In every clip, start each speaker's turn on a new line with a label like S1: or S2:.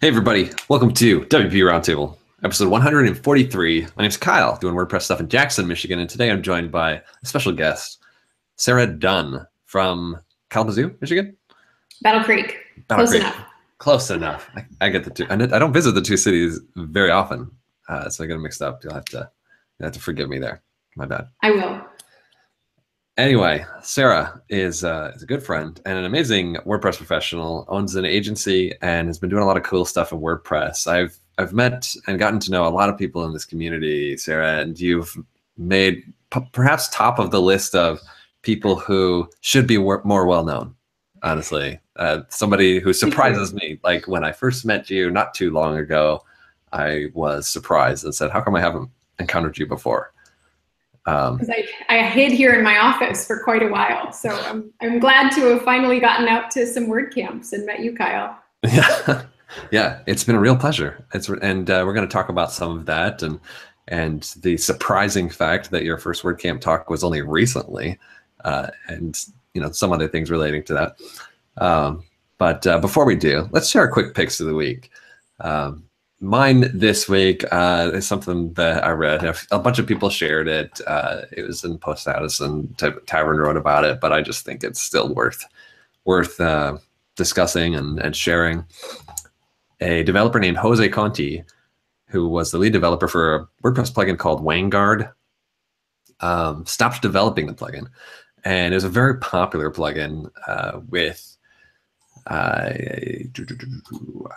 S1: Hey everybody, welcome to WP Roundtable, episode 143. My name's Kyle, doing WordPress stuff in Jackson, Michigan, and today I'm joined by a special guest, Sara Dunn from Kalamazoo, Michigan?
S2: Battle Creek.
S1: Battle
S2: Close
S1: Creek.
S2: enough.
S1: Close enough. I get the two. I don't visit the two cities very often, so I get them mixed up. You'll have to forgive me there. My bad.
S2: I will.
S1: Anyway, Sara is a good friend and an amazing WordPress professional, owns an agency, and has been doing a lot of cool stuff in WordPress. I've met and gotten to know a lot of people in this community, Sara, and you've made perhaps top of the list of people who should be more well-known, honestly. Somebody who surprises me. Like when I first met you not too long ago, I was surprised and said, how come I haven't encountered you before?
S2: Because I hid here in my office for quite a while, so I'm glad to have finally gotten out to some WordCamps and met you, Kyle.
S1: Yeah, yeah, it's been a real pleasure. And we're going to talk about some of that and the surprising fact that your first WordCamp talk was only recently, and some other things relating to that. But before we do, let's share our quick picks of the week. Mine this week is something that I read. A bunch of people shared it. It was in Post Status and Tavern wrote about it, but I just think it's still worth discussing and sharing. A developer named Jose Conti, who was the lead developer for a WordPress plugin called Vanguard, stopped developing the plugin. And it was a very popular plugin with I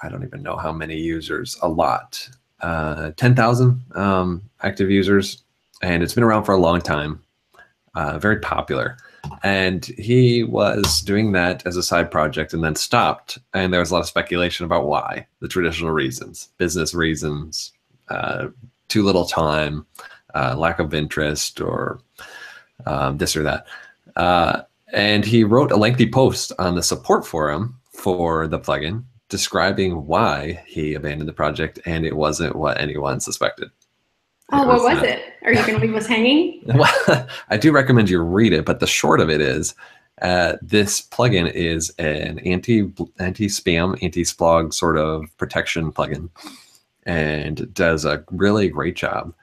S1: don't even know how many users, a lot, 10,000 active users, and it's been around for a long time, very popular. And he was doing that as a side project and then stopped, and there was a lot of speculation about why. The traditional reasons, business reasons, too little time, lack of interest, or this or that. And he wrote a lengthy post on the support forum for the plugin describing why he abandoned the project, and it wasn't what anyone suspected.
S2: Oh, what was it? Are you going to leave us hanging?
S1: Well, I do recommend you read it, but the short of it is this plugin is an anti-spam, anti-splog sort of protection plugin, and does a really great job.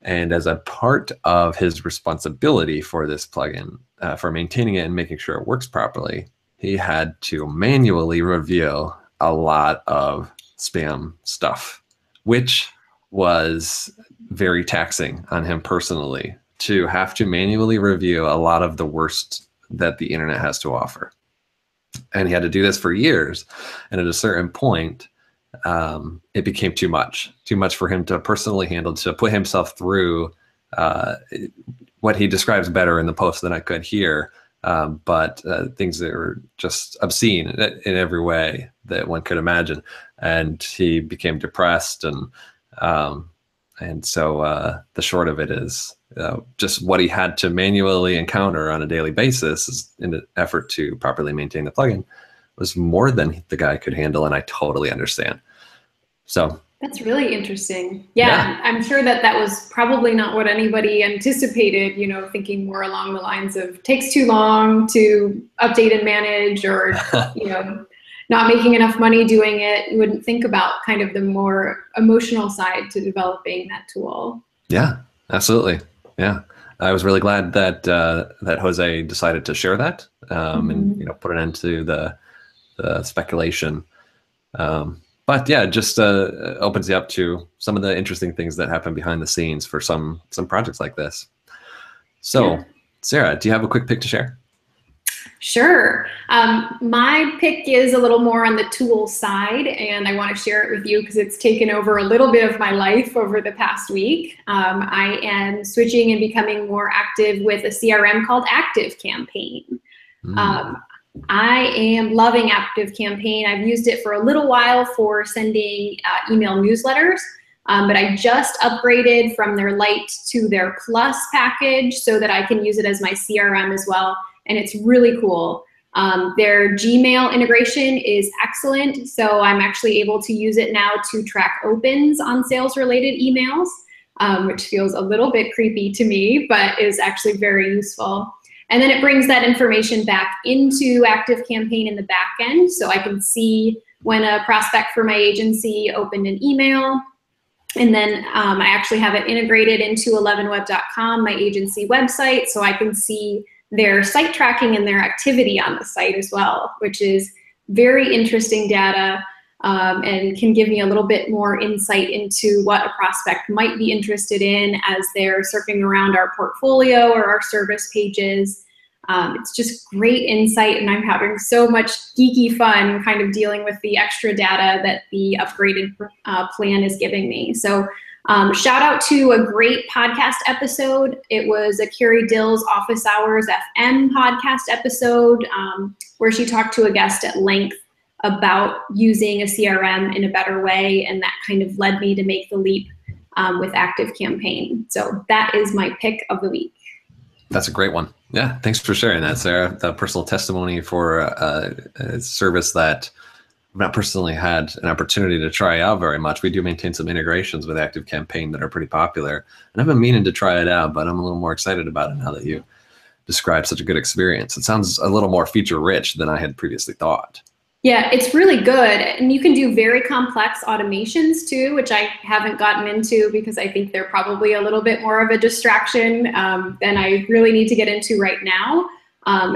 S1: And as a part of his responsibility for this plugin, for maintaining it and making sure it works properly, he had to manually review a lot of spam stuff, which was very taxing on him personally, to have to manually review a lot of the worst that the internet has to offer. And he had to do this for years. And at a certain point, it became too much for him to personally handle, to put himself through what he describes better in the post than I could here, but things that were just obscene in every way that one could imagine. And he became depressed, and so the short of it is just what he had to manually encounter on a daily basis in an effort to properly maintain the plugin was more than the guy could handle, and I totally understand. So
S2: that's really interesting. Yeah, I'm sure that was probably not what anybody anticipated, thinking more along the lines of takes too long to update and manage, or, not making enough money doing it. You wouldn't think about kind of the more emotional side to developing that tool.
S1: Yeah, absolutely. Yeah. I was really glad that that Jose decided to share that and put an end to the speculation. But yeah, it just opens you up to some of the interesting things that happen behind the scenes for some projects like this. So, yeah. Sara, do you have a quick pick to share?
S2: Sure. My pick is a little more on the tool side, and I want to share it with you because it's taken over a little bit of my life over the past week. I am switching and becoming more active with a CRM called ActiveCampaign. I am loving ActiveCampaign. I've used it for a little while for sending email newsletters, but I just upgraded from their Lite to their Plus package so that I can use it as my CRM as well, and it's really cool. Their Gmail integration is excellent, so I'm actually able to use it now to track opens on sales-related emails, which feels a little bit creepy to me, but is actually very useful. And then it brings that information back into ActiveCampaign in the back end, so I can see when a prospect for my agency opened an email. And then I actually have it integrated into 11web.com, my agency website, so I can see their site tracking and their activity on the site as well, which is very interesting data and can give me a little bit more insight into what a prospect might be interested in as they're surfing around our portfolio or our service pages. It's just great insight, and I'm having so much geeky fun kind of dealing with the extra data that the upgraded plan is giving me. So shout out to a great podcast episode. It was a Carrie Dill's Office Hours FM podcast episode where she talked to a guest at length about using a CRM in a better way, and that kind of led me to make the leap with ActiveCampaign. So that is my pick of the week.
S1: That's a great one. Yeah, thanks for sharing that, Sarah. The personal testimony for a service that I've not personally had an opportunity to try out very much. We do maintain some integrations with ActiveCampaign that are pretty popular, and I've been meaning to try it out, but I'm a little more excited about it now that you described such a good experience. It sounds a little more feature-rich than I had previously thought.
S2: Yeah, it's really good. And you can do very complex automations too, which I haven't gotten into because I think they're probably a little bit more of a distraction than I really need to get into right now,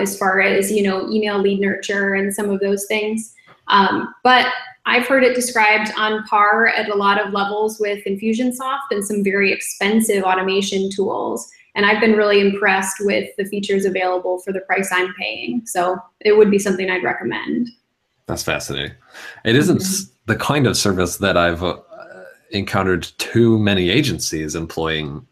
S2: as far as, email lead nurture and some of those things. But I've heard it described on par at a lot of levels with Infusionsoft and some very expensive automation tools. And I've been really impressed with the features available for the price I'm paying. So it would be something I'd recommend.
S1: That's fascinating. It isn't the kind of service that I've encountered too many agencies employing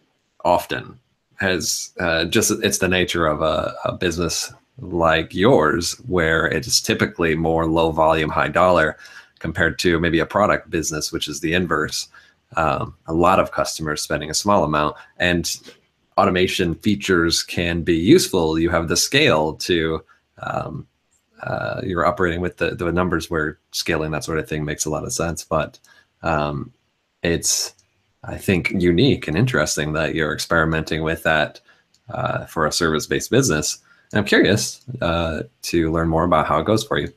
S1: often. It's the nature of a business like yours, where it's typically more low volume, high dollar compared to maybe a product business, which is the inverse. A lot of customers spending a small amount, and automation features can be useful. You have the scale to you're operating with the numbers where scaling that sort of thing makes a lot of sense. But it's, I think, unique and interesting that you're experimenting with that for a service-based business. And I'm curious to learn more about how it goes for you.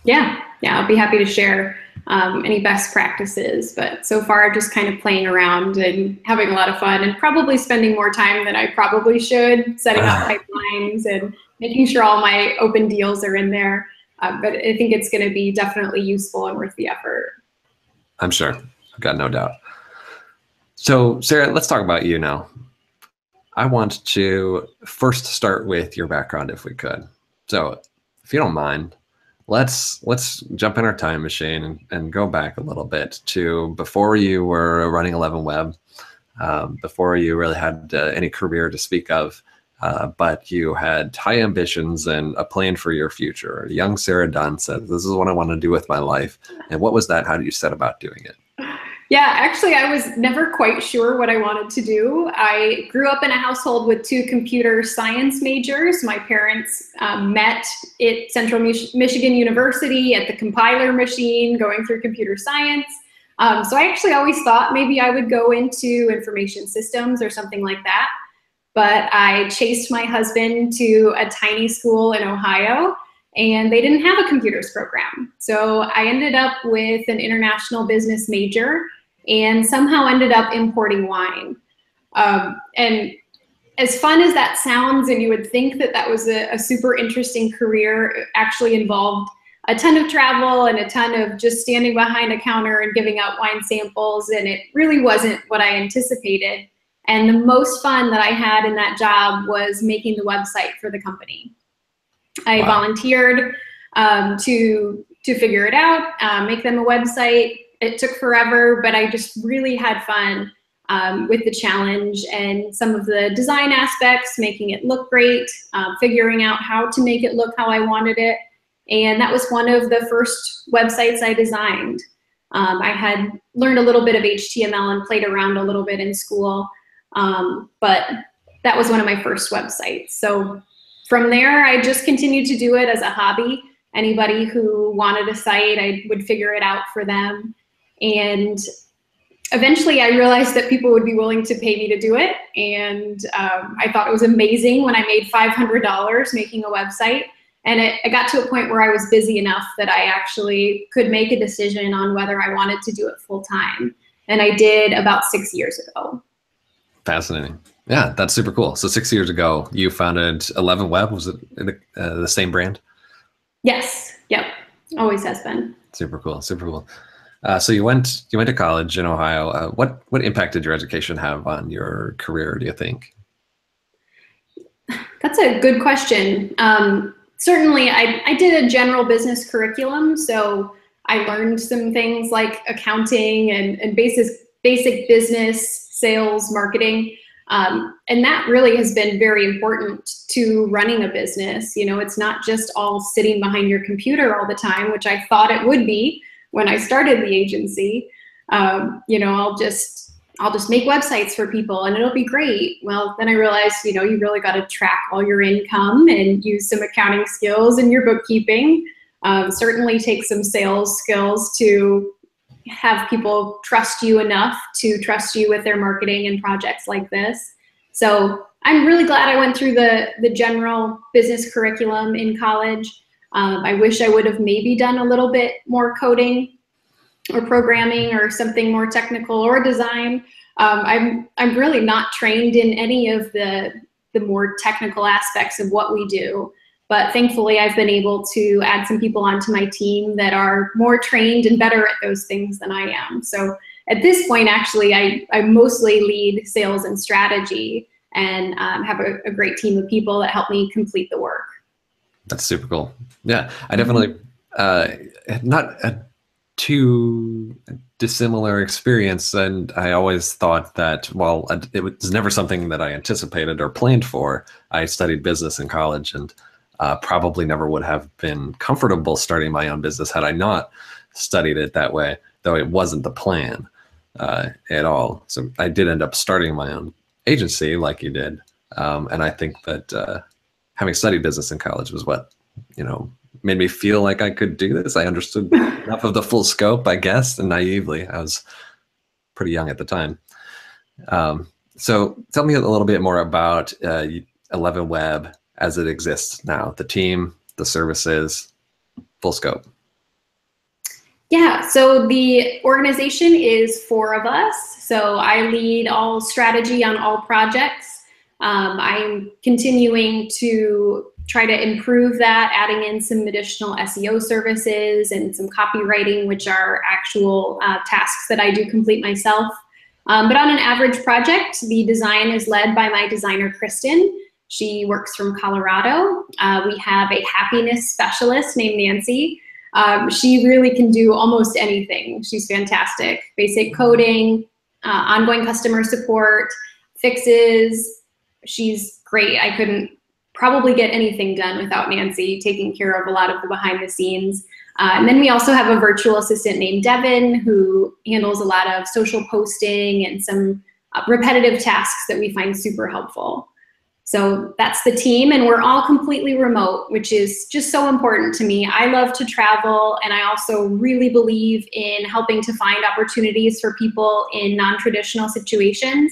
S1: Yeah,
S2: I'll be happy to share any best practices. But so far, just kind of playing around and having a lot of fun, and probably spending more time than I probably should, setting up pipelines and making sure all my open deals are in there. But I think it's going to be definitely useful and worth the effort.
S1: I'm sure. I've got no doubt. So, Sarah, let's talk about you now. I want to first start with your background, if we could. So, if you don't mind, let's jump in our time machine and go back a little bit to before you were running 11web, before you really had any career to speak of. But you had high ambitions and a plan for your future. Young Sara Dunn said, "This is what I want to do with my life." And what was that? How did you set about doing it?
S2: Yeah, actually, I was never quite sure what I wanted to do. I grew up in a household with two computer science majors. My parents met at Central Michigan University at the compiler machine, going through computer science. So I actually always thought maybe I would go into information systems or something like that. But I chased my husband to a tiny school in Ohio, and they didn't have a computers program. So I ended up with an international business major and somehow ended up importing wine. And as fun as that sounds, and you would think that that was a super interesting career, it actually involved a ton of travel and a ton of just standing behind a counter and giving out wine samples, and it really wasn't what I anticipated. And the most fun that I had in that job was making the website for the company. I volunteered to figure it out, make them a website. It took forever, but I just really had fun with the challenge and some of the design aspects, making it look great, figuring out how to make it look how I wanted it. And that was one of the first websites I designed. I had learned a little bit of HTML and played around a little bit in school. But that was one of my first websites. So from there, I just continued to do it as a hobby. Anybody who wanted a site, I would figure it out for them. And eventually I realized that people would be willing to pay me to do it. And I thought it was amazing when I made $500 making a website. And it got to a point where I was busy enough that I actually could make a decision on whether I wanted to do it full time. And I did about 6 years ago.
S1: Fascinating. Yeah, that's super cool. So 6 years ago, you founded 11 Web. Was it the same brand?
S2: Yes. Yep. Always has been.
S1: Super cool. Super cool. So you went to college in Ohio. What impact did your education have on your career, do you think?
S2: That's a good question. Certainly, I did a general business curriculum, so I learned some things like accounting and basic business, sales, marketing. And that really has been very important to running a business. You know, it's not just all sitting behind your computer all the time, which I thought it would be when I started the agency. You know, I'll just make websites for people and it'll be great. Well, then I realized, you know, you really got to track all your income and use some accounting skills in your bookkeeping. Certainly take some sales skills to have people trust you enough to trust you with their marketing and projects like this. So I'm really glad I went through the general business curriculum in college. I wish I would have maybe done a little bit more coding or programming or something more technical or design. I'm really not trained in any of the more technical aspects of what we do. But thankfully, I've been able to add some people onto my team that are more trained and better at those things than I am. So at this point, actually, I mostly lead sales and strategy and have a great team of people that help me complete the work.
S1: That's super cool. Yeah, I definitely not a too dissimilar experience, and I always thought that while it was never something that I anticipated or planned for, I studied business in college and probably never would have been comfortable starting my own business had I not studied it that way, though it wasn't the plan at all. So I did end up starting my own agency like you did. And I think that having studied business in college was what, you know, made me feel like I could do this. I understood enough of the full scope, I guess, and naively. I was pretty young at the time. So tell me a little bit more about 11 Web as it exists now, the team, the services, full scope.
S2: Yeah, so the organization is 4 of us. So I lead all strategy on all projects. I'm continuing to try to improve that, adding in some additional SEO services and some copywriting, which are actual tasks that I do complete myself. But on an average project, the design is led by my designer, Kristen. She works from Colorado. We have a happiness specialist named Nancy. She really can do almost anything. She's fantastic. Basic coding, ongoing customer support, fixes. She's great. I couldn't probably get anything done without Nancy taking care of a lot of the behind the scenes. And then we also have a virtual assistant named Devin who handles a lot of social posting and some repetitive tasks that we find super helpful. So that's the team, and we're all completely remote, which is just so important to me. I love to travel, and I also really believe in helping to find opportunities for people in non-traditional situations.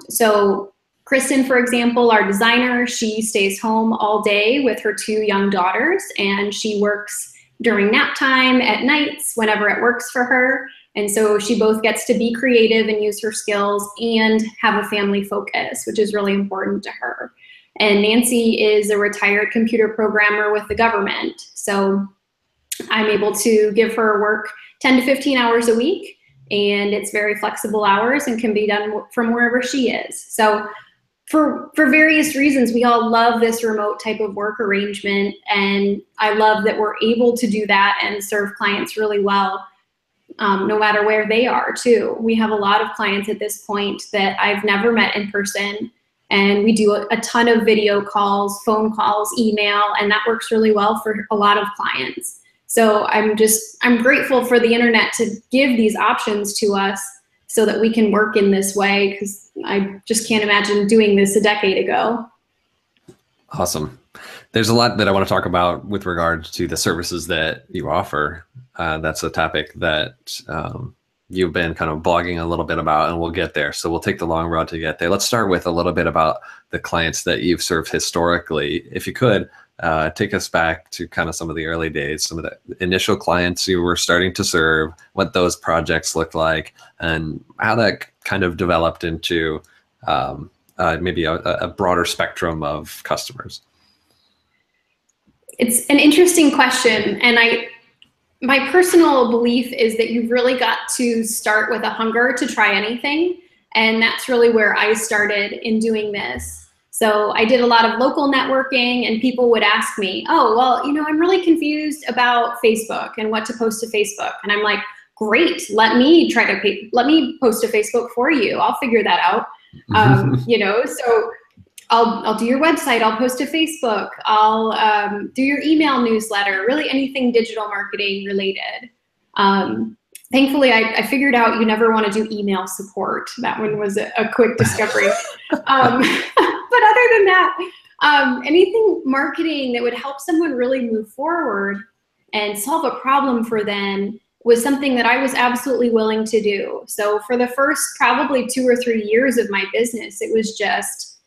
S2: So Kristen, for example, our designer, she stays home all day with her 2 young daughters, and she works during nap time, at nights, whenever it works for her. And so she both gets to be creative and use her skills and have a family focus, which is really important to her. And Nancy is a retired computer programmer with the government. So I'm able to give her work 10 to 15 hours a week, and it's very flexible hours and can be done from wherever she is. So for various reasons, we all love this remote type of work arrangement, and I love that we're able to do that and serve clients really well. No matter where they are too. We have a lot of clients at this point that I've never met in person, and we do a ton of video calls, phone calls, email, and that works really well for a lot of clients. So I'm grateful for the internet to give these options to us so that we can work in this way, because I just can't imagine doing this a decade ago.
S1: Awesome. There's a lot that I want to talk about with regards to the services that you offer. That's a topic that you've been kind of blogging a little bit about, and we'll get there. So we'll take the long road to get there. Let's start with a little bit about the clients that you've served historically. If you could, Take us back to kind of some of the early days, some of the initial clients you were starting to serve, what those projects looked like, and how that kind of developed into maybe a broader spectrum of customers.
S2: It's an interesting question, and my personal belief is that you've really got to start with a hunger to try anything, and that's really where I started in doing this. So I did a lot of local networking, and people would ask me, oh, well, you know, I'm really confused about Facebook and what to post to Facebook. And I'm like, great, let me post to Facebook for you. I'll figure that out. You know, so I'll do your website, I'll post to Facebook, I'll do your email newsletter, really anything digital marketing related. Thankfully, I figured out you never want to do email support. That one was a quick discovery. But other than that, anything marketing that would help someone really move forward and solve a problem for them was something that I was absolutely willing to do. So for the first probably 2 or 3 years of my business, it was just,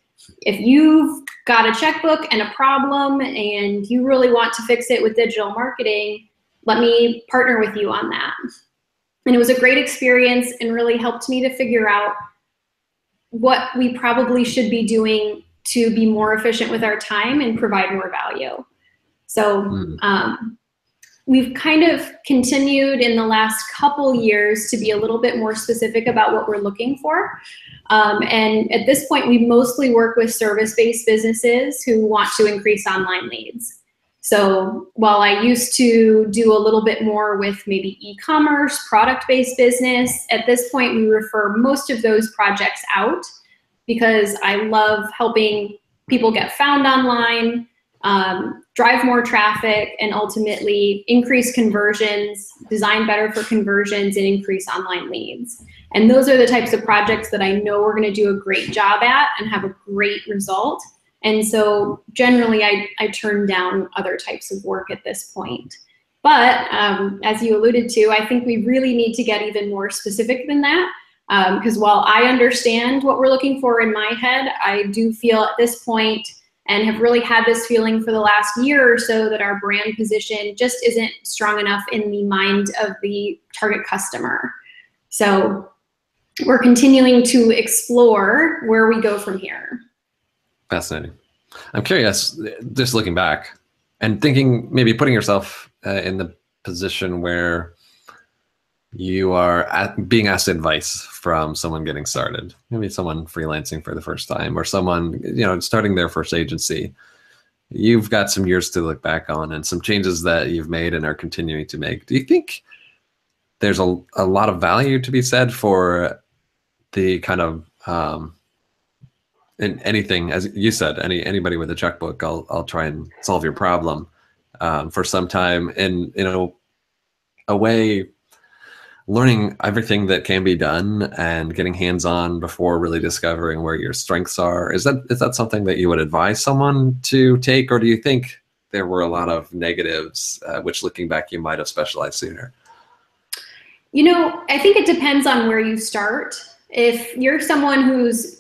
S2: if you've got a checkbook and a problem and you really want to fix it with digital marketing, let me partner with you on that. And it was a great experience and really helped me to figure out what we probably should be doing to be more efficient with our time and provide more value. So we've kind of continued in the last couple years to be a little bit more specific about what we're looking for. And at this point, we mostly work with service-based businesses who want to increase online leads. So while I used to do a little bit more with maybe e-commerce, product-based business, at this point, we refer most of those projects out because I love helping people get found online, drive more traffic, and ultimately increase conversions, design better for conversions, and increase online leads. And those are the types of projects that I know we're going to do a great job at and have a great result. And so generally, I turn down other types of work at this point. But as you alluded to, I think we really need to get even more specific than that. Because while I understand what we're looking for in my head, I do feel at this point, and have really had this feeling for the last year or so, that our brand position just isn't strong enough in the mind of the target customer. So we're continuing to explore where we go from here.
S1: Fascinating. I'm curious, just looking back and thinking, maybe putting yourself in the position where you are being asked advice from someone getting started, maybe someone freelancing for the first time, or someone, you know, starting their first agency. You've got some years to look back on and some changes that you've made and are continuing to make. Do you think there's a lot of value to be said for the kind of in anything, as you said, anybody with a checkbook, I'll try and solve your problem for some time, and a way, learning everything that can be done and getting hands-on before really discovering where your strengths are. Is that something that you would advise someone to take, or do you think there were a lot of negatives, which looking back, you might have specialized sooner?
S2: You know, I think it depends on where you start. If you're someone who's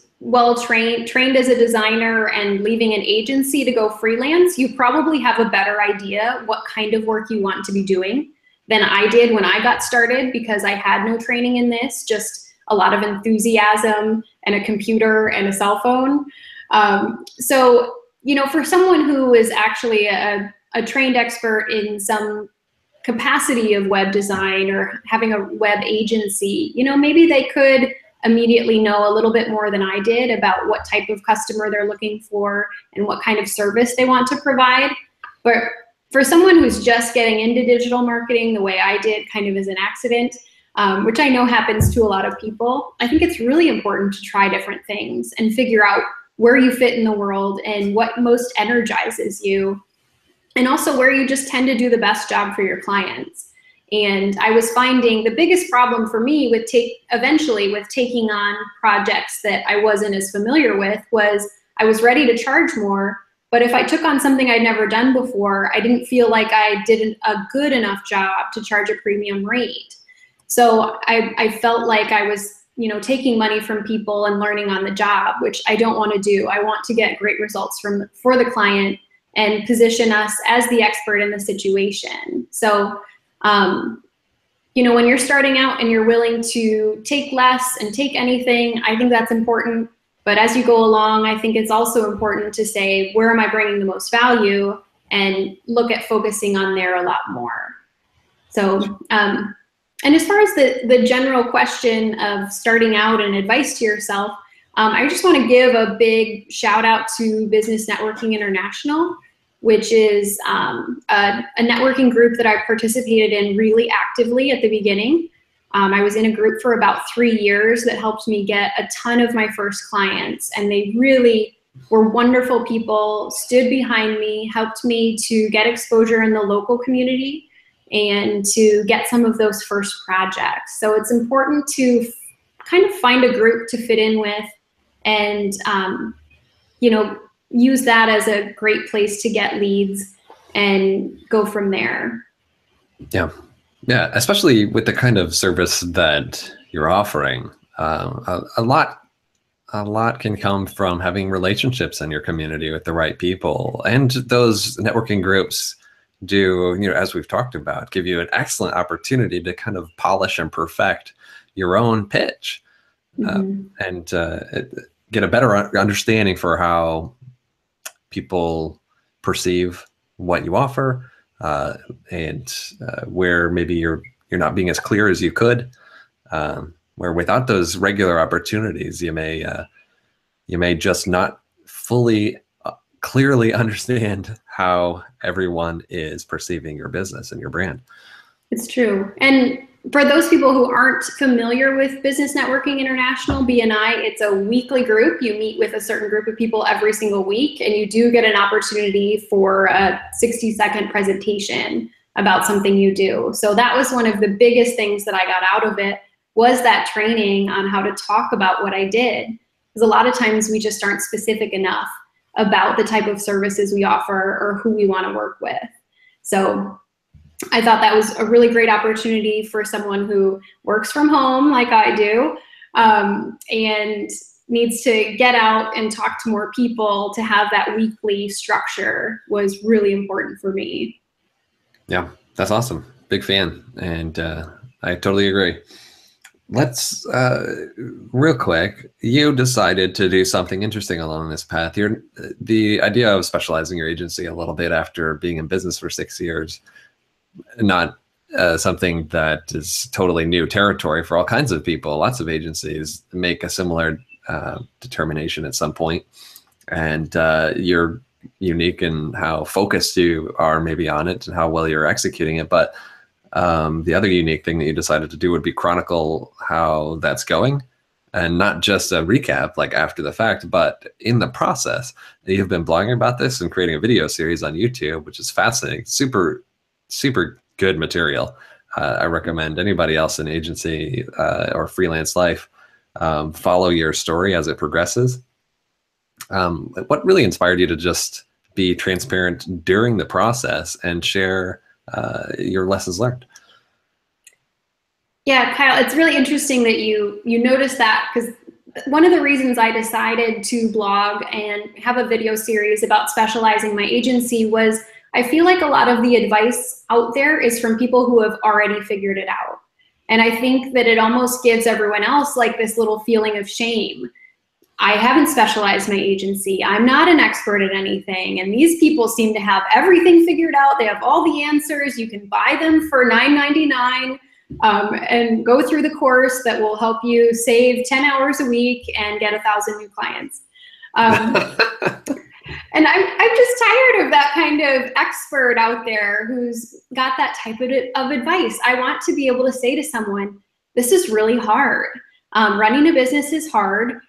S2: trained as a designer and leaving an agency to go freelance, you probably have a better idea what kind of work you want to be doing than I did when I got started, because I had no training in this, just a lot of enthusiasm and a computer and a cell phone. So, you know, for someone who is actually a trained expert in some capacity of web design or having a web agency, you know, maybe they could immediately know a little bit more than I did about what type of customer they're looking for and what kind of service they want to provide. But for someone who's just getting into digital marketing the way I did, kind of as an accident, which I know happens to a lot of people, I think it's really important to try different things and figure out where you fit in the world and what most energizes you, and also where you just tend to do the best job for your clients. And I was finding the biggest problem for me with eventually taking on projects that I wasn't as familiar with was I was ready to charge more, but if I took on something I'd never done before, I didn't feel like I did a good enough job to charge a premium rate. So I felt like I was, you know, taking money from people and learning on the job, which I don't want to do. I want to get great results for the client and position us as the expert in the situation. So, you know, when you're starting out and you're willing to take less and take anything, I think that's important. But as you go along, I think it's also important to say, where am I bringing the most value, and look at focusing on there a lot more. So, and as far as the general question of starting out and advice to yourself, I just want to give a big shout out to Business Networking International, which is a networking group that I participated in really actively at the beginning. I was in a group for about 3 years that helped me get a ton of my first clients, and they really were wonderful people, stood behind me, helped me to get exposure in the local community and to get some of those first projects. So it's important to kind of find a group to fit in with, and you know, use that as a great place to get leads and go from there.
S1: Yeah. Yeah. Especially with the kind of service that you're offering. A lot can come from having relationships in your community with the right people, and those networking groups do, you know, as we've talked about, give you an excellent opportunity to kind of polish and perfect your own pitch, and get a better understanding for how people perceive what you offer, and where maybe you're not being as clear as you could, where without those regular opportunities, you may just not fully clearly understand how everyone is perceiving your business and your brand.
S2: It's true. And for those people who aren't familiar with Business Networking International, BNI, it's a weekly group. You meet with a certain group of people every single week, and you do get an opportunity for a 60-second presentation about something you do. So that was one of the biggest things that I got out of it, was that training on how to talk about what I did. Because a lot of times we just aren't specific enough about the type of services we offer or who we want to work with. So I thought that was a really great opportunity for someone who works from home like I do, and needs to get out and talk to more people. To have that weekly structure was really important for me.
S1: Yeah, that's awesome. Big fan. And I totally agree. Let's, real quick, you decided to do something interesting along this path. The idea of specializing your agency a little bit after being in business for 6 years, not something that is totally new territory for all kinds of people. Lots of agencies make a similar determination at some point, and you're unique in how focused you are maybe on it and how well you're executing it. But the other unique thing that you decided to do would be chronicle how that's going, and not just a recap like after the fact, but in the process. You've been blogging about this and creating a video series on YouTube, which is fascinating. Super good material. I recommend anybody else in agency or freelance life follow your story as it progresses. What really inspired you to just be transparent during the process and share your lessons learned?
S2: Yeah, Kyle, it's really interesting that you noticed that, because one of the reasons I decided to blog and have a video series about specializing my agency was I feel like a lot of the advice out there is from people who have already figured it out. And I think that it almost gives everyone else like this little feeling of shame. I haven't specialized my agency. I'm not an expert at anything. And these people seem to have everything figured out. They have all the answers. You can buy them for $9.99 and go through the course that will help you save 10 hours a week and get 1,000 new clients. And I'm just tired of that kind of expert out there who's got that type of advice. I want to be able to say to someone, this is really hard. Running a business is hard.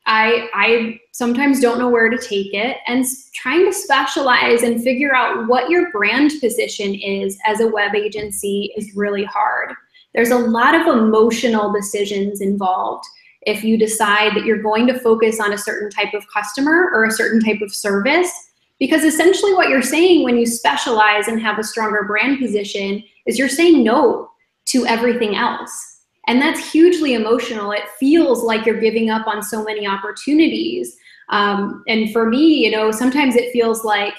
S2: I sometimes don't know where to take it, and trying to specialize and figure out what your brand position is as a web agency is really hard. There's a lot of emotional decisions involved if you decide that you're going to focus on a certain type of customer or a certain type of service, because essentially what you're saying when you specialize and have a stronger brand position is you're saying no to everything else. And that's hugely emotional. It feels like you're giving up on so many opportunities. And for me, sometimes it feels like,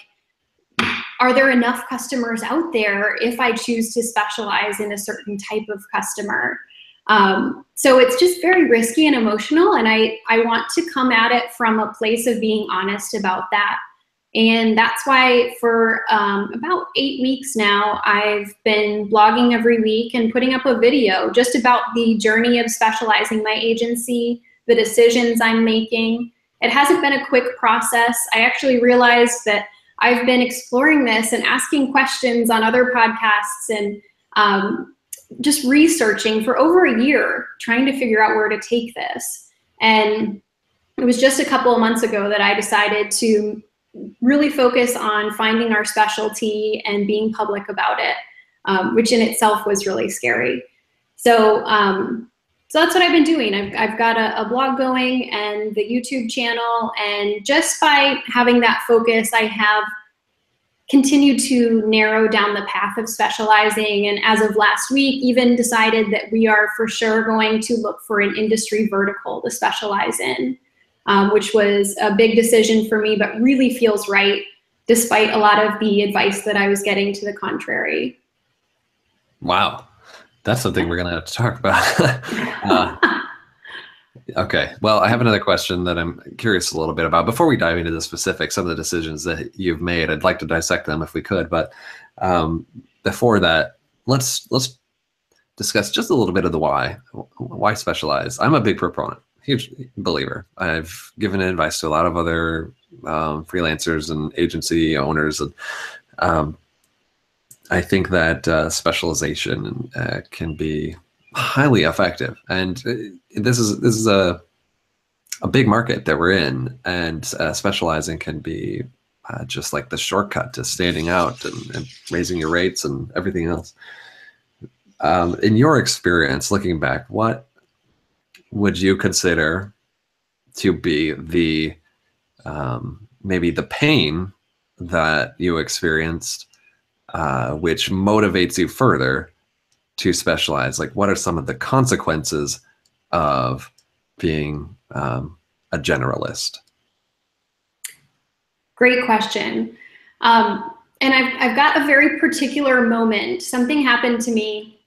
S2: are there enough customers out there if I choose to specialize in a certain type of customer? So it's just very risky and emotional, and I want to come at it from a place of being honest about that. And that's why for about 8 weeks now, I've been blogging every week and putting up a video just about the journey of specializing my agency, the decisions I'm making. It hasn't been a quick process. I actually realized that I've been exploring this and asking questions on other podcasts and just researching for over a year, trying to figure out where to take this. And it was just a couple of months ago that I decided to really focus on finding our specialty and being public about it, which in itself was really scary. So that's what I've been doing. I've got a blog going and the YouTube channel, and just by having that focus, I have continued to narrow down the path of specializing, and as of last week, even decided that we are for sure going to look for an industry vertical to specialize in, which was a big decision for me, but really feels right, despite a lot of the advice that I was getting to the contrary.
S1: Wow. That's something we're going to have to talk about. Okay. Well, I have another question that I'm curious a little bit about. Before we dive into the specifics, some of the decisions that you've made, I'd like to dissect them if we could. But before that, let's discuss just a little bit of the why. Why specialize? I'm a big proponent, huge believer. I've given advice to a lot of other freelancers and agency owners, and I think that specialization can be highly effective, and this is a big market that we're in, and specializing can be just like the shortcut to standing out and raising your rates and everything else. In your experience, looking back, what would you consider to be the maybe the pain that you experienced, which motivates you further to specialize? Like, what are some of the consequences of being a generalist?
S2: Great question. And I've got a very particular moment. Something happened to me,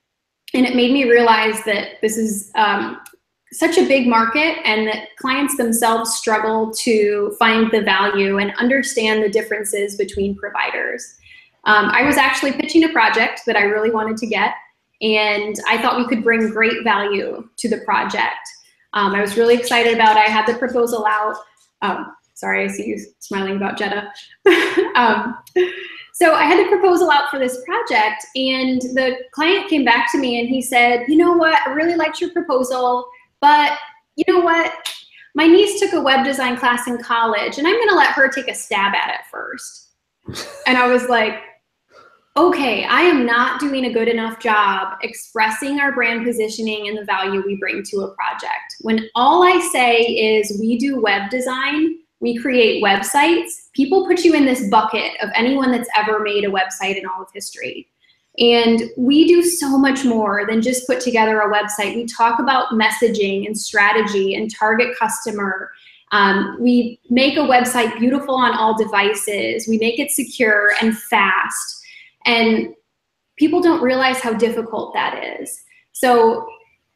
S2: and it made me realize that this is such a big market, and that clients themselves struggle to find the value and understand the differences between providers. I was actually pitching a project that I really wanted to get, and I thought we could bring great value to the project. I was really excited about it. I had the proposal out. Sorry, I see you smiling about Jetta. So I had the proposal out for this project, and the client came back to me and he said, you know what, I really liked your proposal, but you know what, my niece took a web design class in college, and I'm gonna let her take a stab at it first. And I was like, okay, I am not doing a good enough job expressing our brand positioning and the value we bring to a project. When all I say is we do web design, we create websites, people put you in this bucket of anyone that's ever made a website in all of history. And we do so much more than just put together a website. We talk about messaging and strategy and target customer. We make a website beautiful on all devices. We make it secure and fast. And people don't realize how difficult that is. So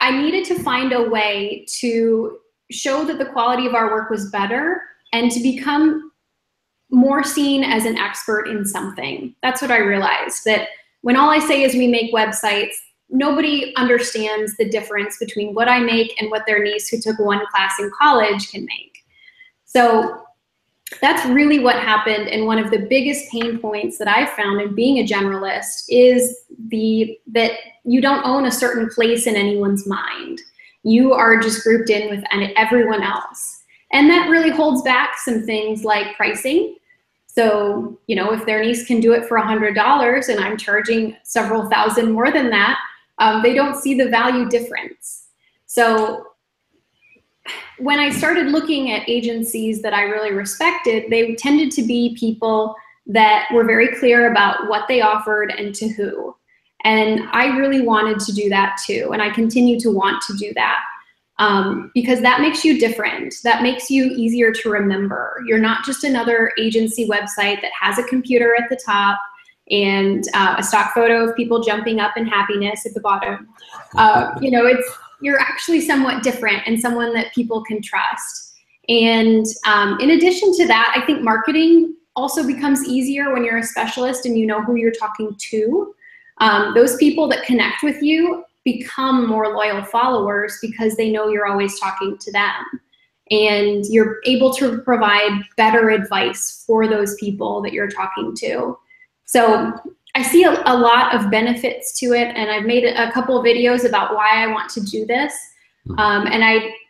S2: I needed to find a way to show that the quality of our work was better and to become more seen as an expert in something. That's what I realized, that when all I say is we make websites, nobody understands the difference between what I make and what their niece who took one class in college can make. So that's really what happened, and one of the biggest pain points that I found in being a generalist is that you don't own a certain place in anyone's mind. You are just grouped in with everyone else. And that really holds back some things like pricing. So, if their niece can do it for $100 and I'm charging several thousand more than that, they don't see the value difference. So when I started looking at agencies that I really respected, they tended to be people that were very clear about what they offered and to who. And I really wanted to do that too, and I continue to want to do that. because that makes you different. That makes you easier to remember. You're not just another agency website that has a computer at the top and a stock photo of people jumping up in happiness at the bottom. You're actually somewhat different and someone that people can trust. And in addition to that, I think marketing also becomes easier when you're a specialist and you know who you're talking to. Those people that connect with you become more loyal followers because they know you're always talking to them. And you're able to provide better advice for those people that you're talking to. So I see a lot of benefits to it, and I've made a couple of videos about why I want to do this. And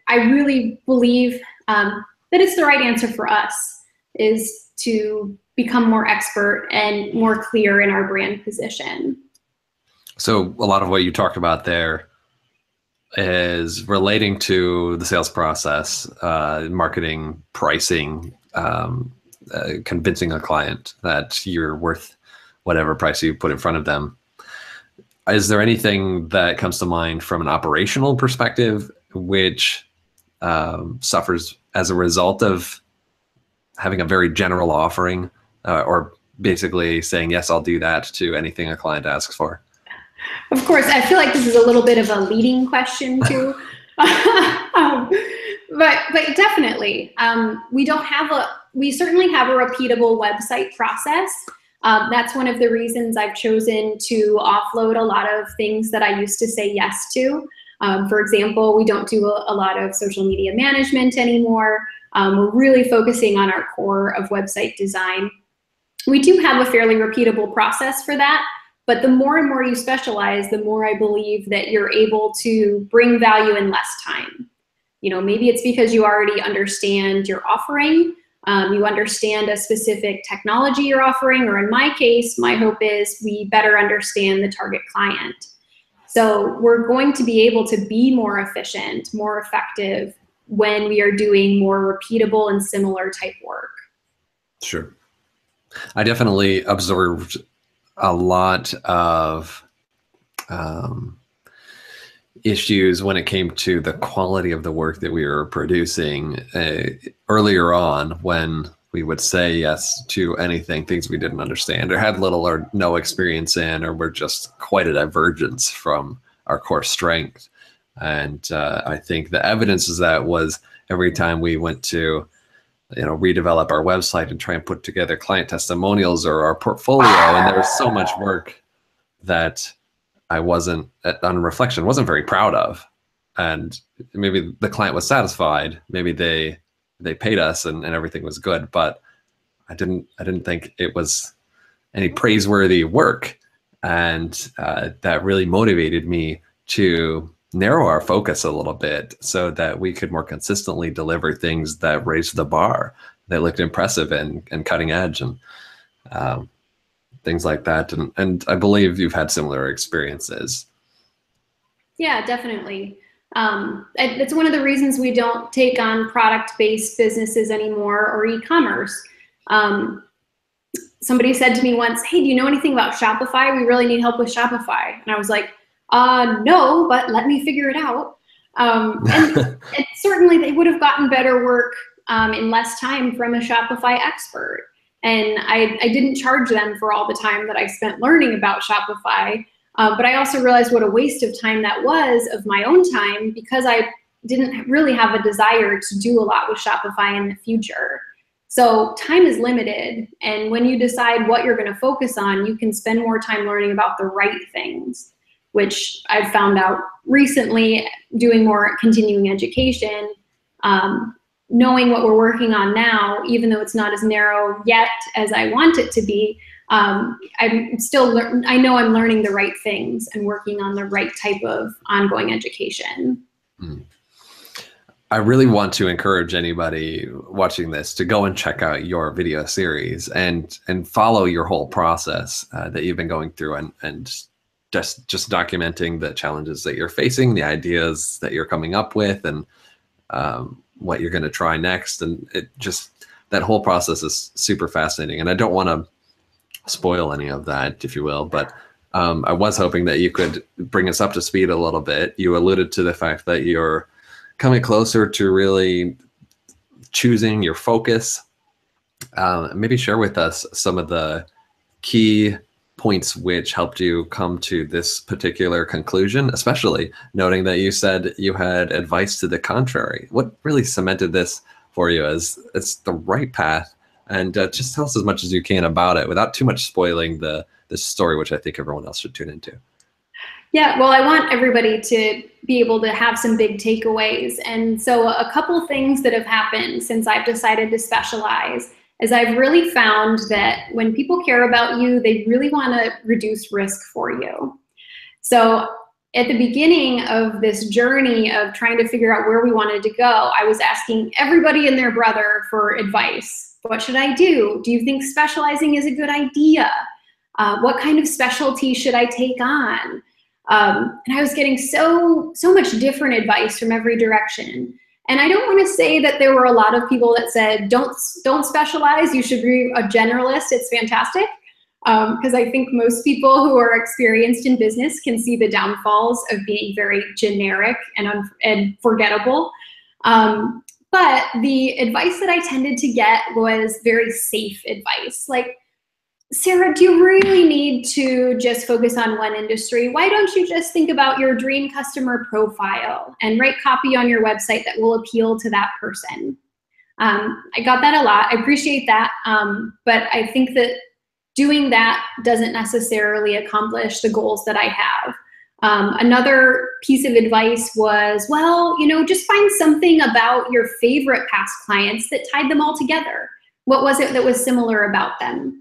S2: I really believe that it's the right answer for us, is to become more expert and more clear in our brand position.
S1: So a lot of what you talked about there is relating to the sales process, marketing, pricing, convincing a client that you're worth whatever price you put in front of them. Is there anything that comes to mind from an operational perspective which suffers as a result of having a very general offering, or basically saying, yes, I'll do that to anything a client asks for?
S2: Of course, I feel like this is a little bit of a leading question too. But definitely, we certainly have a repeatable website process. That's one of the reasons I've chosen to offload a lot of things that I used to say yes to. For example, we don't do a lot of social media management anymore. We're really focusing on our core of website design. We do have a fairly repeatable process for that, but the more and more you specialize, the more I believe that you're able to bring value in less time. Maybe it's because you already understand your offering, you understand a specific technology you're offering, or in my case, my hope is we better understand the target client. So we're going to be able to be more efficient, more effective when we are doing more repeatable and similar type work.
S1: Sure. I definitely observed a lot of issues when it came to the quality of the work that we were producing earlier on, when we would say yes to anything, things we didn't understand or had little or no experience in, or were just quite a divergence from our core strength. And I think the evidence is that was every time we went to redevelop our website and try and put together client testimonials or our portfolio, and there was so much work that I wasn't, on reflection, wasn't very proud of. And maybe the client was satisfied, maybe they paid us and everything was good, but I didn't think it was any praiseworthy work. And that really motivated me to narrow our focus a little bit so that we could more consistently deliver things that raised the bar, that looked impressive and cutting edge, and things like that. And I believe you've had similar experiences.
S2: Yeah, definitely. It's one of the reasons we don't take on product-based businesses anymore, or e-commerce. Somebody said to me once, hey, do you know anything about Shopify? We really need help with Shopify. And I was like, no, but let me figure it out. And certainly they would have gotten better work in less time from a Shopify expert. And I didn't charge them for all the time that I spent learning about Shopify. But I also realized what a waste of time that was, of my own time, because I didn't really have a desire to do a lot with Shopify in the future. So time is limited. And when you decide what you're going to focus on, you can spend more time learning about the right things, which I've found out recently doing more continuing education. Knowing what we're working on now, even though it's not as narrow yet as I want it to be, I know I'm learning the right things and working on the right type of ongoing education.
S1: I really want to encourage anybody watching this to go and check out your video series and follow your whole process that you've been going through, and just documenting the challenges that you're facing, the ideas that you're coming up with, and what you're going to try next. And that whole process is super fascinating. And I don't want to spoil any of that, if you will, but I was hoping that you could bring us up to speed a little bit. You alluded to the fact that you're coming closer to really choosing your focus, maybe share with us some of the key points which helped you come to this particular conclusion, especially noting that you said you had advice to the contrary. What really cemented this for you as it's the right path? And just tell us as much as you can about it without too much spoiling the story, which I think everyone else should tune into.
S2: Yeah, well, I want everybody to be able to have some big takeaways. And so a couple things that have happened since I've decided to specialize is I've really found that when people care about you, they really want to reduce risk for you. So at the beginning of this journey of trying to figure out where we wanted to go, I was asking everybody and their brother for advice. What should I do? Do you think specializing is a good idea? What kind of specialty should I take on? And I was getting so much different advice from every direction. And I don't want to say that there were a lot of people that said, don't specialize, you should be a generalist, it's fantastic. Because I think most people who are experienced in business can see the downfalls of being very generic and forgettable. But the advice that I tended to get was very safe advice. Like, Sarah, do you really need to just focus on one industry? Why don't you just think about your dream customer profile and write copy on your website that will appeal to that person? I got that a lot. I appreciate that. But I think that doing that doesn't necessarily accomplish the goals that I have. Another piece of advice was, well, just find something about your favorite past clients that tied them all together. What was it that was similar about them?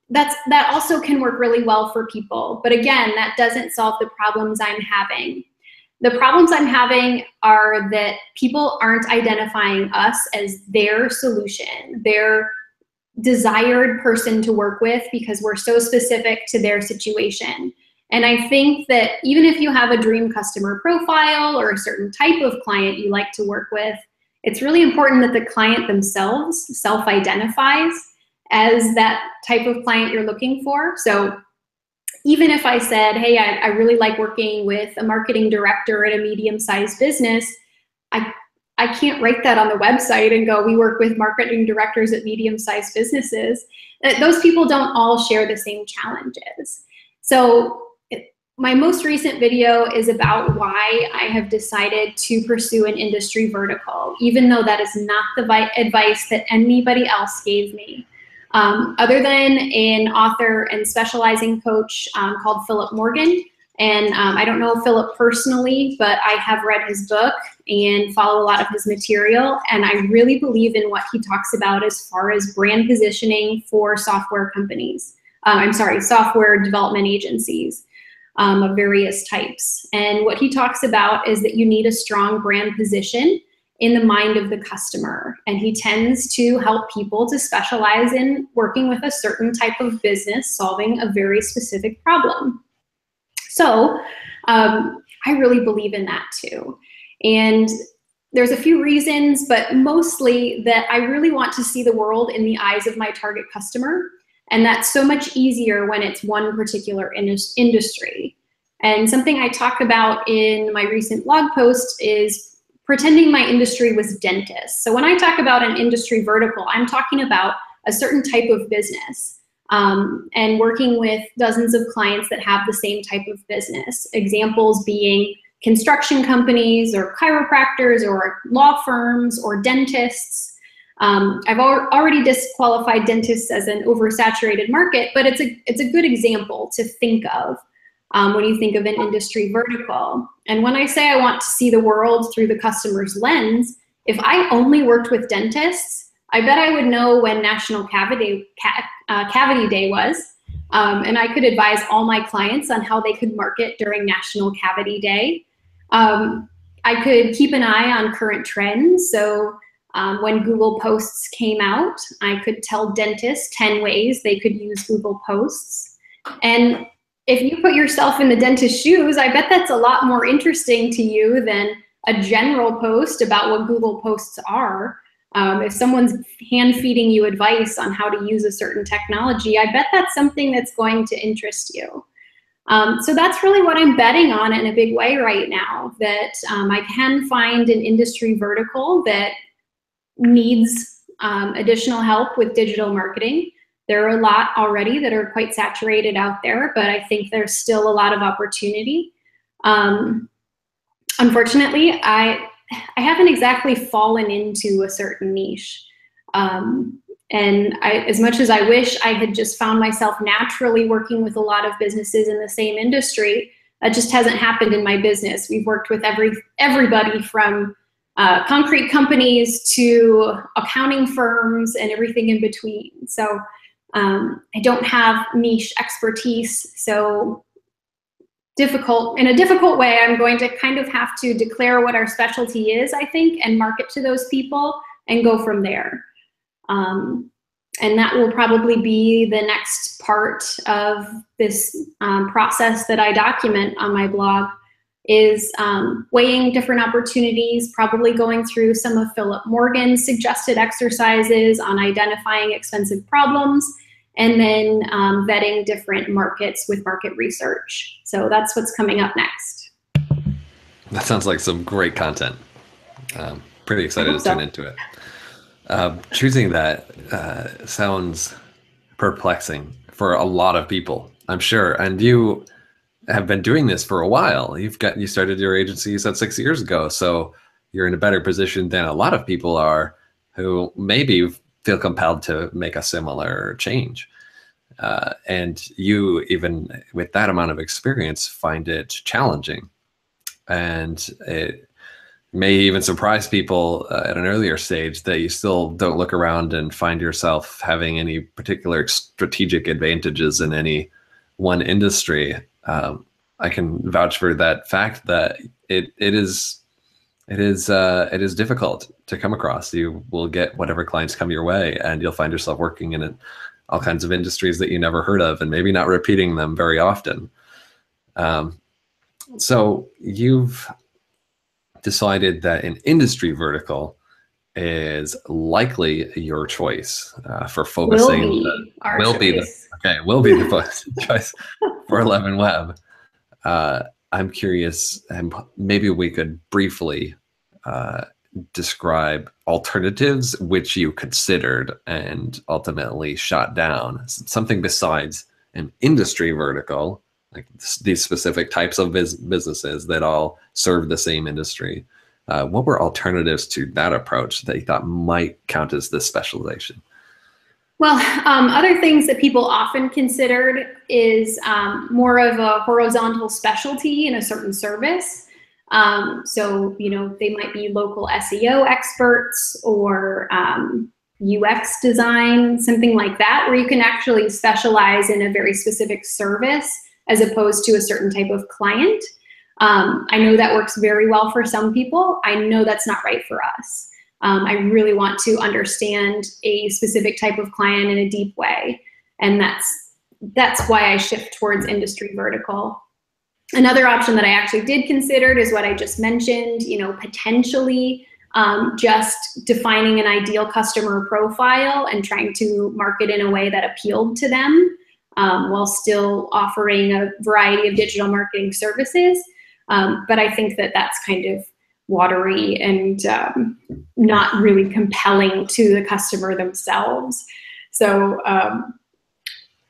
S2: That also can work really well for people. But again, that doesn't solve the problems I'm having. The problems I'm having are that people aren't identifying us as their solution, their desired person to work with, because we're so specific to their situation. And I think that even if you have a dream customer profile or a certain type of client you like to work with, it's really important that the client themselves self-identifies as that type of client you're looking for. So even if I said, hey, I really like working with a marketing director at a medium-sized business, I can't write that on the website and go, we work with marketing directors at medium-sized businesses. Those people don't all share the same challenges. So my most recent video is about why I have decided to pursue an industry vertical, even though that is not the advice that anybody else gave me. Other than an author and specializing coach called Philip Morgan. And I don't know Philip personally, but I have read his book and follow a lot of his material. And I really believe in what he talks about as far as brand positioning for software companies. Software development agencies of various types. And what he talks about is that you need a strong brand position in the mind of the customer. And he tends to help people to specialize in working with a certain type of business, solving a very specific problem. So I really believe in that too. And there's a few reasons, but mostly that I really want to see the world in the eyes of my target customer. And that's so much easier when it's one particular industry. And something I talk about in my recent blog post is pretending my industry was dentists. So when I talk about an industry vertical, I'm talking about a certain type of business. And working with dozens of clients that have the same type of business. Examples being construction companies or chiropractors or law firms or dentists. I've already disqualified dentists as an oversaturated market, but it's a good example to think of when you think of an industry vertical. And when I say I want to see the world through the customer's lens, if I only worked with dentists, I bet I would know when National Cavity Day was, and I could advise all my clients on how they could market during National Cavity Day. I could keep an eye on current trends. So when Google Posts came out, I could tell dentists 10 ways they could use Google Posts. And if you put yourself in the dentist's shoes, I bet that's a lot more interesting to you than a general post about what Google Posts are. If someone's hand-feeding you advice on how to use a certain technology, I bet that's something that's going to interest you. So that's really what I'm betting on in a big way right now, that I can find an industry vertical that needs additional help with digital marketing. There are a lot already that are quite saturated out there, but I think there's still a lot of opportunity. Unfortunately, I haven't exactly fallen into a certain niche. And as much as I wish I had just found myself naturally working with a lot of businesses in the same industry, that just hasn't happened in my business. We've worked with everybody from concrete companies to accounting firms and everything in between. So I don't have niche expertise. So in a difficult way, I'm going to kind of have to declare what our specialty is, I think, and market to those people and go from there. And that will probably be the next part of this process that I document on my blog, is weighing different opportunities, probably going through some of Philip Morgan's suggested exercises on identifying expensive problems, and then vetting different markets with market research. So that's what's coming up next.
S1: That sounds like some great content. Pretty excited to tune into it. Choosing that sounds perplexing for a lot of people, I'm sure. And you have been doing this for a while. You started your agency, you said 6 years ago. So you're in a better position than a lot of people are who maybe feel compelled to make a similar change. And you, even with that amount of experience, find it challenging. And it may even surprise people at an earlier stage that you still don't look around and find yourself having any particular strategic advantages in any one industry. I can vouch for that fact that it is difficult to come across. You will get whatever clients come your way, and you'll find yourself working in all kinds of industries that you never heard of, and maybe not repeating them very often. So you've decided that an industry vertical is likely your choice for focusing. Will be the choice for 11 Web. I'm curious, and maybe we could briefly describe alternatives which you considered and ultimately shot down. Something besides an industry vertical, like these specific types of businesses that all serve the same industry. What were alternatives to that approach that you thought might count as this specialization?
S2: Well, other things that people often considered is more of a horizontal specialty in a certain service. So, they might be local SEO experts or UX design, something like that, where you can actually specialize in a very specific service as opposed to a certain type of client. I know that works very well for some people. I know that's not right for us. I really want to understand a specific type of client in a deep way. And that's why I shift towards industry vertical. Another option that I actually did consider is what I just mentioned, potentially just defining an ideal customer profile and trying to market in a way that appealed to them while still offering a variety of digital marketing services. But I think that that's kind of watery and not really compelling to the customer themselves. So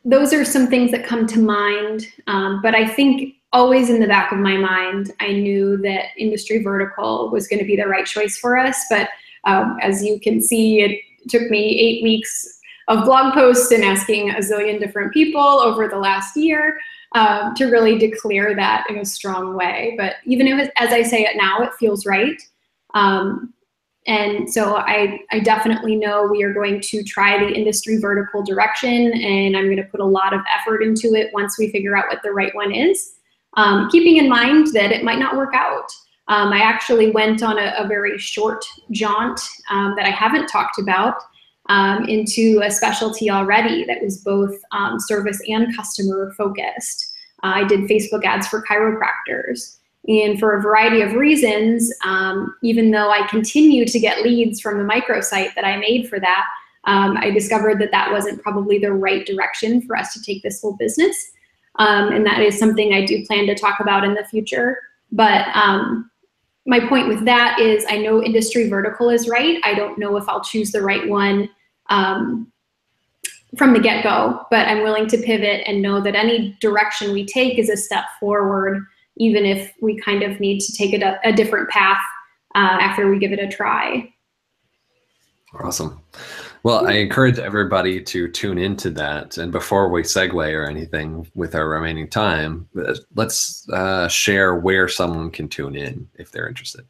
S2: those are some things that come to mind. But I think always in the back of my mind, I knew that industry vertical was going to be the right choice for us. But as you can see, it took me 8 weeks of blog posts and asking a zillion different people over the last year to really declare that in a strong way. But even if, as I say it now, it feels right. And so I definitely know we are going to try the industry vertical direction, and I'm going to put a lot of effort into it once we figure out what the right one is, keeping in mind that it might not work out. I actually went on a very short jaunt that I haven't talked about into a specialty already that was both service and customer focused. I did Facebook ads for chiropractors. And for a variety of reasons, even though I continue to get leads from the microsite that I made for that, I discovered that that wasn't probably the right direction for us to take this whole business. and that is something I do plan to talk about in the future. But my point with that is I know industry vertical is right. I don't know if I'll choose the right one from the get-go, but I'm willing to pivot and know that any direction we take is a step forward, even if we kind of need to take it a different path after we give it a try.
S1: Awesome. Well, I encourage everybody to tune into that. And before we segue or anything with our remaining time, let's share where someone can tune in if they're interested.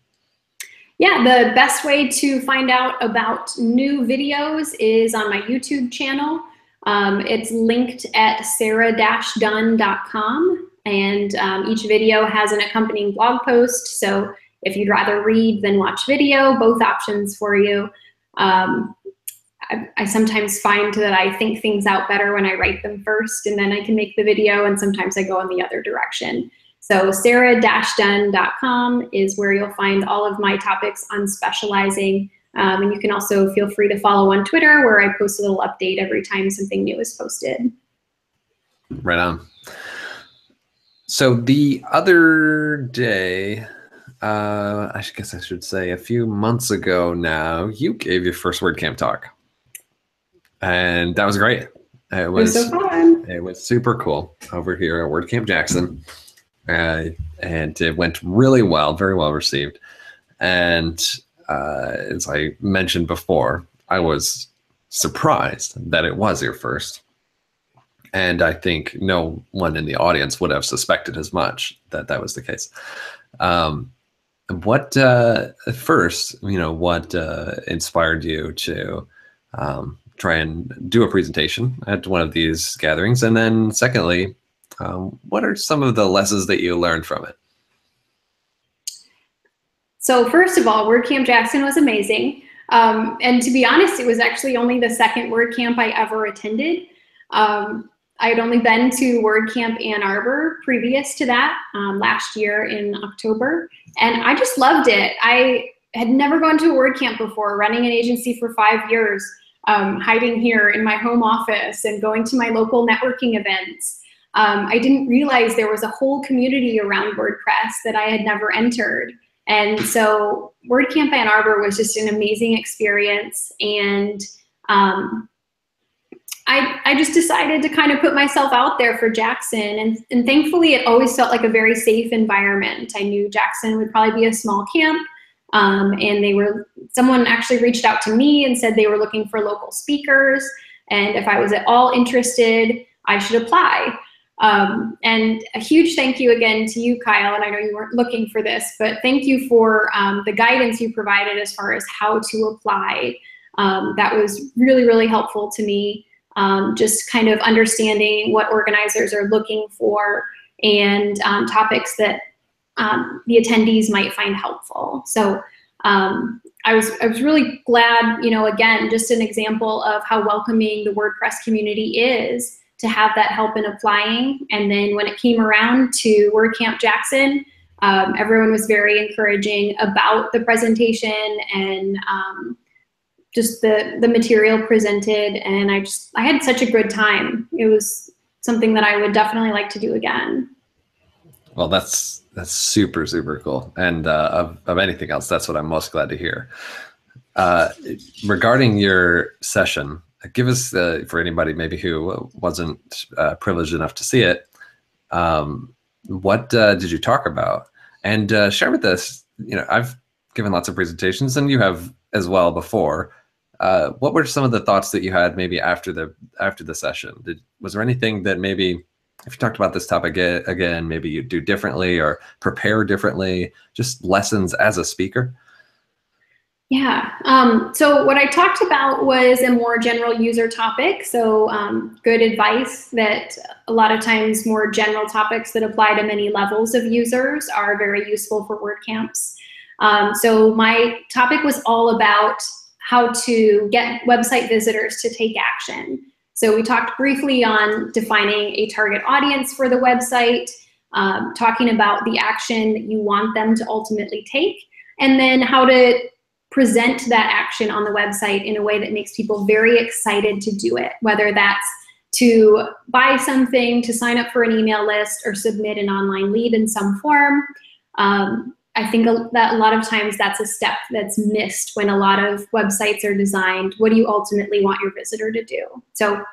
S2: Yeah, the best way to find out about new videos is on my YouTube channel. It's linked at sara-dunn.com, and each video has an accompanying blog post. So if you'd rather read than watch video, both options for you. I sometimes find that I think things out better when I write them first, and then I can make the video, and sometimes I go in the other direction. So sara-dunn.com is where you'll find all of my topics on specializing. And you can also feel free to follow on Twitter, where I post a little update every time something new is posted.
S1: Right on. So the other day, I guess I should say a few months ago now, you gave your first WordCamp talk. And that was great. It was so fun. It was super cool over here at WordCamp Jackson. And it went really well, very well received. And as I mentioned before, I was surprised that it was your first. And I think no one in the audience would have suspected as much that that was the case. What first, what inspired you to try and do a presentation at one of these gatherings? And then secondly, what are some of the lessons that you learned from it?
S2: So first of all, WordCamp Jackson was amazing. And to be honest, it was actually only the second WordCamp I ever attended. I had only been to WordCamp Ann Arbor previous to that last year in October. And I just loved it. I had never gone to a WordCamp before, running an agency for 5 years, hiding here in my home office and going to my local networking events. I didn't realize there was a whole community around WordPress that I had never entered. And so WordCamp Ann Arbor was just an amazing experience. And I just decided to kind of put myself out there for Jackson. And thankfully, it always felt like a very safe environment. I knew Jackson would probably be a small camp. And someone actually reached out to me and said they were looking for local speakers. And if I was at all interested, I should apply. And a huge thank you again to you, Kyle. And I know you weren't looking for this, but thank you for the guidance you provided as far as how to apply. That was really, really helpful to me. Just kind of understanding what organizers are looking for and topics that the attendees might find helpful. So I was really glad, again, just an example of how welcoming the WordPress community is to have that help in applying. And then when it came around to WordCamp Jackson, everyone was very encouraging about the presentation and just the material presented. And I had such a good time. It was something that I would definitely like to do again.
S1: Well, that's super, super cool. And of anything else, that's what I'm most glad to hear. Regarding your session, give us, for anybody maybe who wasn't privileged enough to see it, what did you talk about? And share with us, I've given lots of presentations and you have as well before. What were some of the thoughts that you had maybe after the session? Was there anything that maybe, if you talked about this topic again, maybe you do differently or prepare differently, just lessons as a speaker?
S2: Yeah, so what I talked about was a more general user topic. So good advice that a lot of times more general topics that apply to many levels of users are very useful for WordCamps. So my topic was all about how to get website visitors to take action. So we talked briefly on defining a target audience for the website, talking about the action that you want them to ultimately take, and then how to present that action on the website in a way that makes people very excited to do it, whether that's to buy something, to sign up for an email list, or submit an online lead in some form. I think that a lot of times that's a step that's missed when a lot of websites are designed. What do you ultimately want your visitor to do? So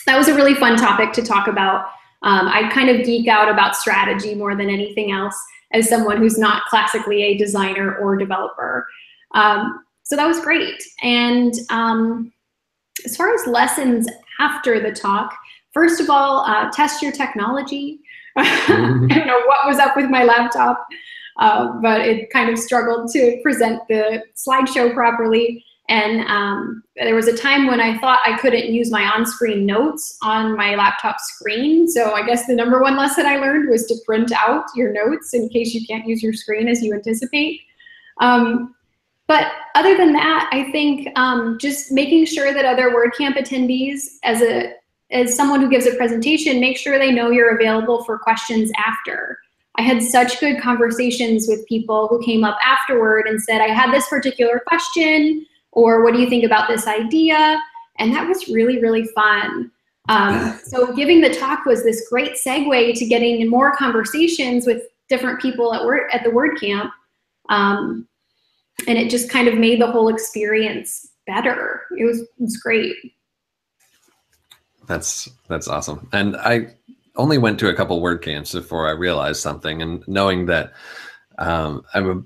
S2: that was a really fun topic to talk about. I kind of geek out about strategy more than anything else as someone who's not classically a designer or developer. So that was great. And as far as lessons after the talk, first of all, test your technology. I don't know what was up with my laptop, but it kind of struggled to present the slideshow properly. And there was a time when I thought I couldn't use my on-screen notes on my laptop screen. So I guess the #1 lesson I learned was to print out your notes in case you can't use your screen as you anticipate. But other than that, I think just making sure that other WordCamp attendees, as someone who gives a presentation, make sure they know you're available for questions after. I had such good conversations with people who came up afterward and said, I had this particular question, or what do you think about this idea? And that was really, really fun. So giving the talk was this great segue to getting in more conversations with different people at the WordCamp. And it just kind of made the whole experience better. It was great.
S1: That's awesome. And I only went to a couple WordCamps before I realized something, and knowing that I'm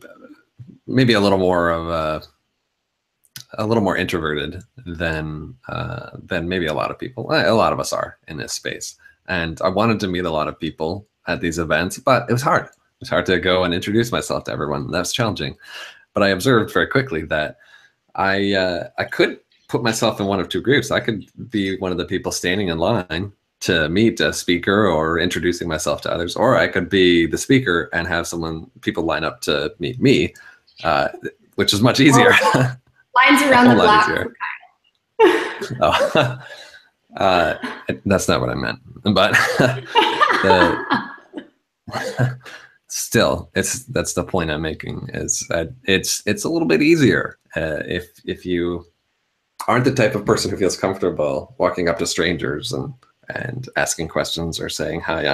S1: maybe a little more introverted than maybe a lot of people. A lot of us are in this space. And I wanted to meet a lot of people at these events, but it was hard. It was hard to go and introduce myself to everyone. That was challenging. But I observed very quickly that I could put myself in one of two groups. I could be one of the people standing in line to meet a speaker or introducing myself to others, or I could be the speaker and have people line up to meet me, which is much easier.
S2: Oh, lines around the block.
S1: That's not what I meant, but still, that's the point I'm making, is that it's a little bit easier if you aren't the type of person who feels comfortable walking up to strangers and asking questions or saying, hi,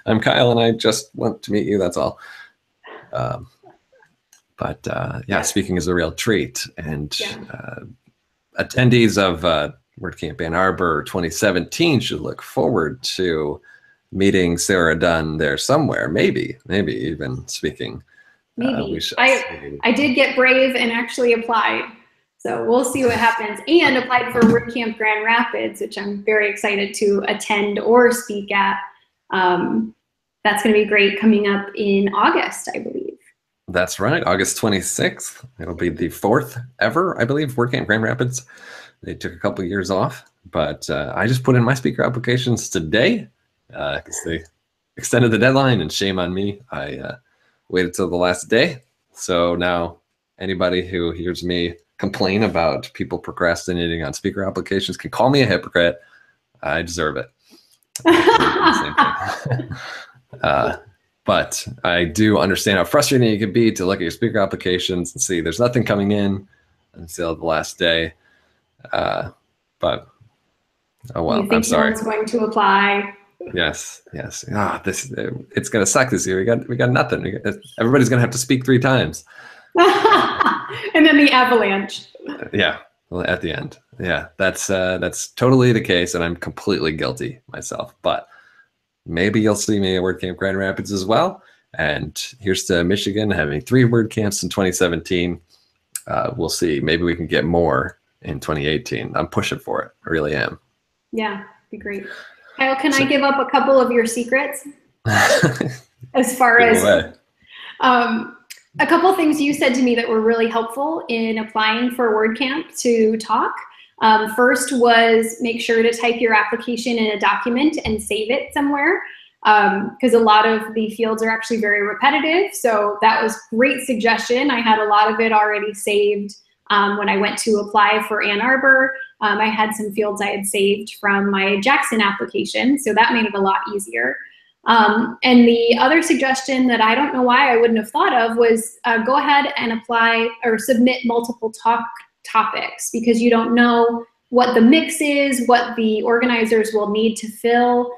S1: I'm Kyle and I just want to meet you, that's all. But yeah, speaking is a real treat. And attendees of WordCamp Ann Arbor 2017 should look forward to meeting Sara Dunn there somewhere, maybe even speaking.
S2: Maybe. I did get brave and actually applied. So we'll see what happens. And applied for WordCamp Grand Rapids, which I'm very excited to attend or speak at. That's going to be great, coming up in August, I believe.
S1: That's right, August 26th. It'll be the 4th ever, I believe, WordCamp Grand Rapids. They took a couple of years off, but I just put in my speaker applications today because they extended the deadline, and shame on me. I waited till the last day. So now anybody who hears me complain about people procrastinating on speaker applications can call me a hypocrite. I deserve it. But I do understand how frustrating it can be to look at your speaker applications and see there's nothing coming in until the last day. But oh well, I'm sorry.
S2: No one's going to apply.
S1: Yes. It's gonna suck this year. We got nothing. Everybody's gonna have to speak 3 times.
S2: And then the avalanche.
S1: Yeah, well, at the end. Yeah, that's totally the case, and I'm completely guilty myself. But maybe you'll see me at WordCamp Grand Rapids as well. And here's to Michigan having 3 WordCamps in 2017. We'll see. Maybe we can get more in 2018. I'm pushing for it. I really am.
S2: Yeah, be great. Kyle, can I give up a couple of your secrets? As far as a couple things you said to me that were really helpful in applying for WordCamp to talk. First was make sure to type your application in a document and save it somewhere, because a lot of the fields are actually very repetitive. So that was a great suggestion. I had a lot of it already saved when I went to apply for Ann Arbor. I had some fields I had saved from my Jackson application, so that made it a lot easier. And the other suggestion that I don't know why I wouldn't have thought of was go ahead and apply or submit multiple topics, because you don't know what the mix is, what the organizers will need to fill,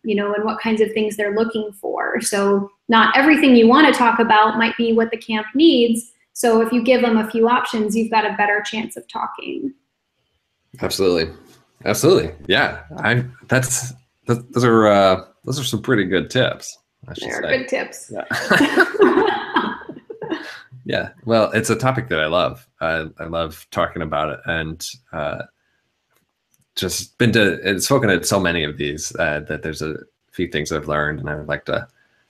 S2: you know, and what kinds of things they're looking for. So not everything you want to talk about might be what the camp needs. So if you give them a few options, you've got a better chance of talking.
S1: Absolutely. Absolutely. Yeah. Those are some pretty good tips.
S2: They're good tips.
S1: Yeah. Yeah. Well, it's a topic that I love. I love talking about it, and just been to spoken at so many of these that there's a few things I've learned, and I would like to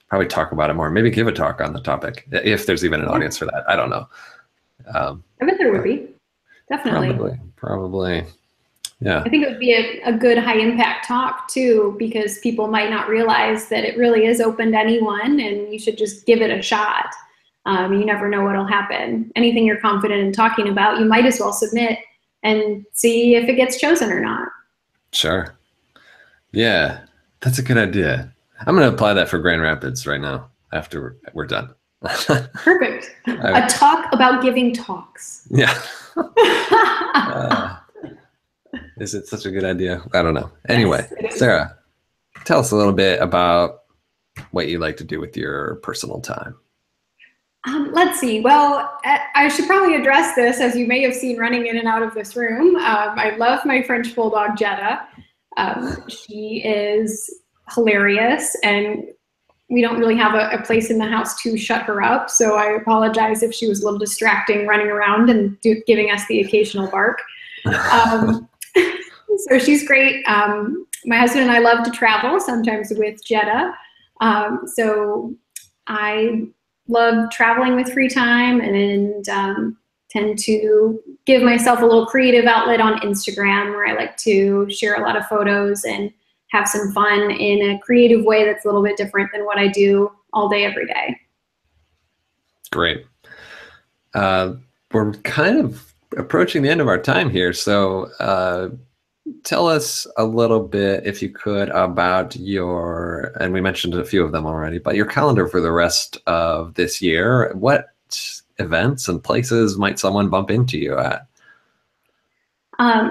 S1: probably talk about it more. Maybe give a talk on the topic if there's even an audience for that. I don't know.
S2: I bet there would be. Definitely.
S1: Probably. Yeah.
S2: I think it would be a good high impact talk too, because people might not realize that it really is open to anyone, and you should just give it a shot. You never know what'll happen. Anything you're confident in talking about, you might as well submit and see if it gets chosen or not.
S1: Sure. Yeah, that's a good idea. I'm going to apply that for Grand Rapids right now after we're done.
S2: Perfect. A talk about giving talks.
S1: Yeah. Is it such a good idea? I don't know. Anyway, yes, Sarah, tell us a little bit about what you like to do with your personal time.
S2: Let's see. Well, I should probably address this, as you may have seen running in and out of this room. I love my French Bulldog, Jetta. She is hilarious, and we don't really have a place in the house to shut her up. So I apologize if she was a little distracting running around and giving us the occasional bark. So she's great. My husband and I love to travel, sometimes with Jetta. So I love traveling with free time, and tend to give myself a little creative outlet on Instagram, where I like to share a lot of photos and have some fun in a creative way that's a little bit different than what I do all day, every day.
S1: Great. We're kind of approaching the end of our time here. So tell us a little bit, if you could, about your, and we mentioned a few of them already, but your calendar for the rest of this year. What events and places might someone bump into you at?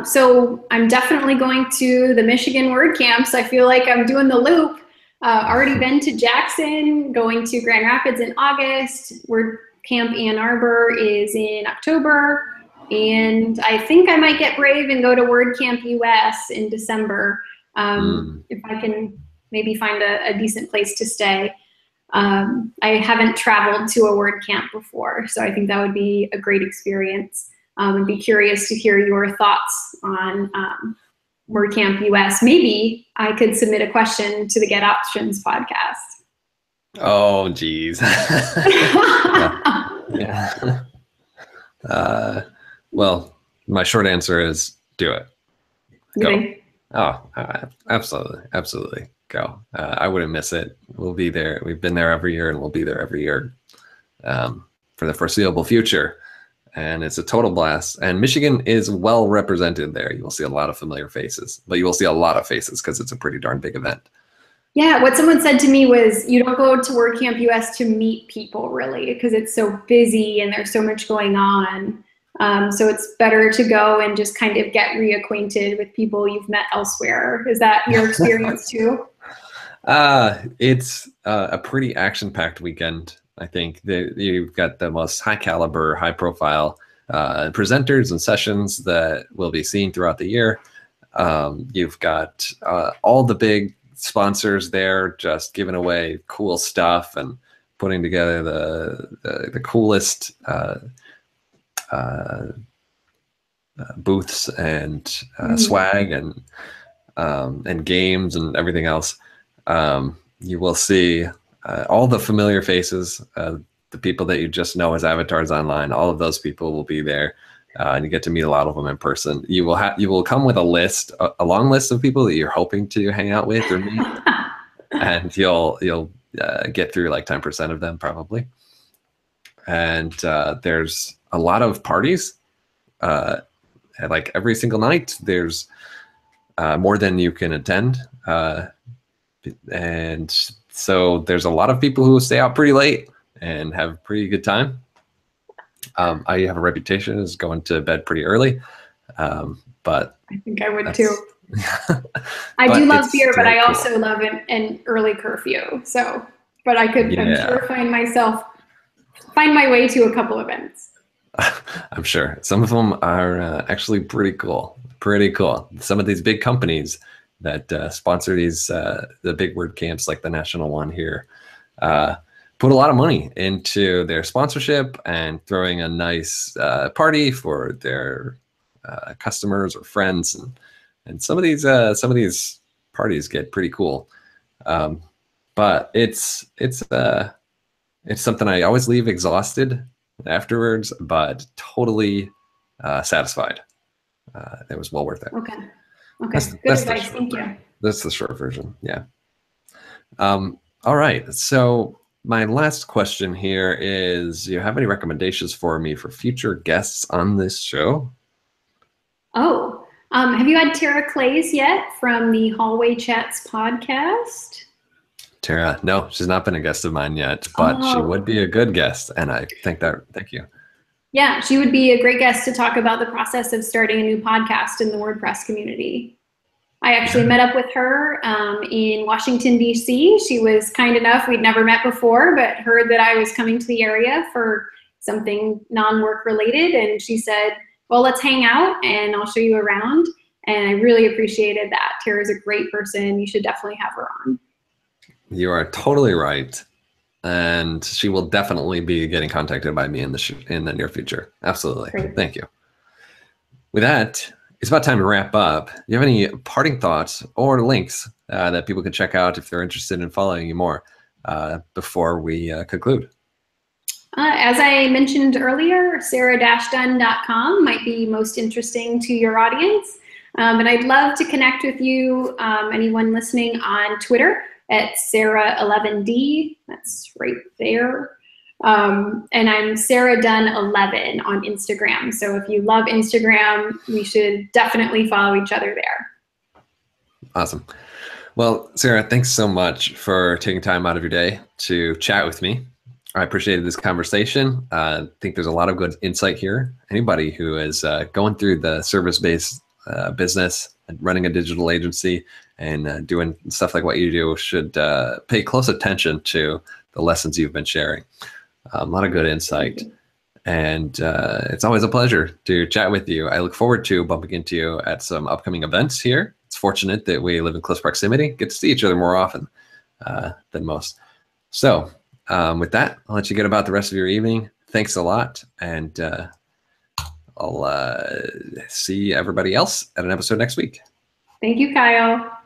S2: So I'm definitely going to the Michigan WordCamps. I feel like I'm doing the loop. Already been to Jackson, going to Grand Rapids in August. WordCamp Ann Arbor is in October. And I think I might get brave and go to WordCamp US in December, if I can maybe find a decent place to stay. I haven't traveled to a WordCamp before, so I think that would be a great experience. I'd be curious to hear your thoughts on WordCamp US. Maybe I could submit a question to the Get Options podcast.
S1: Oh, geez. Yeah. Well, my short answer is do it. Go. Oh, absolutely. Go. I wouldn't miss it. We'll be there. We've been there every year, and we'll be there every year for the foreseeable future. And it's a total blast. And Michigan is well represented there. You will see a lot of familiar faces, but you will see a lot of faces because it's a pretty darn big event.
S2: Yeah, what someone said to me was, you don't go to WordCamp US to meet people, really, because it's so busy and there's so much going on. So it's better to go and just kind of get reacquainted with people you've met elsewhere. Is that your experience too?
S1: It's a pretty action-packed weekend. I think you've got the most high caliber, high profile presenters and sessions that will be seen throughout the year. You've got all the big sponsors there just giving away cool stuff and putting together the coolest booths and swag and games and everything else. You will see all the familiar faces, the people that you just know as avatars online. All of those people will be there, and you get to meet a lot of them in person. You will come with a long list of people that you're hoping to hang out with or meet, and you'll get through like 10% of them probably. And there's a lot of parties. Like every single night, there's more than you can attend. And so there's a lot of people who stay out pretty late and have a pretty good time. I have a reputation as going to bed pretty early. But
S2: I think I would too. I
S1: but
S2: do love
S1: it's
S2: beer, but
S1: still
S2: I
S1: cool.
S2: also love an early curfew. So, but I could, I'm sure, find my way to a couple events.
S1: I'm sure some of them are actually pretty cool. Pretty cool. Some of these big companies that sponsor these the big WordCamps, like the national one here, put a lot of money into their sponsorship and throwing a nice party for their customers or friends, and some of these parties get pretty cool. But it's something I always leave exhausted afterwards, but totally satisfied. It was well worth it.
S2: Okay. Good advice. Thank you.
S1: That's the short version. Yeah. All right. So my last question here is, do you have any recommendations for me for future guests on this show?
S2: Oh, have you had Tara Clays yet from the Hallway Chats podcast?
S1: Tara, no, she's not been a guest of mine yet, but she would be a good guest. And I think that, thank you.
S2: Yeah, she would be a great guest to talk about the process of starting a new podcast in the WordPress community. I actually met up with her in Washington, D.C. She was kind enough, we'd never met before, but heard that I was coming to the area for something non-work related. And she said, well, let's hang out and I'll show you around. And I really appreciated that. Tara's a great person. You should definitely have her on. You
S1: are totally right. And she will definitely be getting contacted by me in the near future. Absolutely. Great. Thank you. With that, it's about time to wrap up. Do you have any parting thoughts or links that people can check out if they're interested in following you more before we conclude? As I mentioned earlier, sara-dunn.com might be most interesting to your audience. And I'd love to connect with you, anyone listening, on Twitter at Sara11D. That's right there. And I'm Sara Dunn 11 on Instagram. So if you love Instagram, we should definitely follow each other there. Awesome. Well, Sara, thanks so much for taking time out of your day to chat with me. I appreciated this conversation. I think there's a lot of good insight here. Anybody who is going through the service-based business and running a digital agency and doing stuff like what you do should pay close attention to the lessons you've been sharing. A lot of good insight. And it's always a pleasure to chat with you. I look forward to bumping into you at some upcoming events here. It's fortunate that we live in close proximity, get to see each other more often than most. So with that, I'll let you get about the rest of your evening. Thanks a lot. And I'll see everybody else at an episode next week. Thank you, Kyle.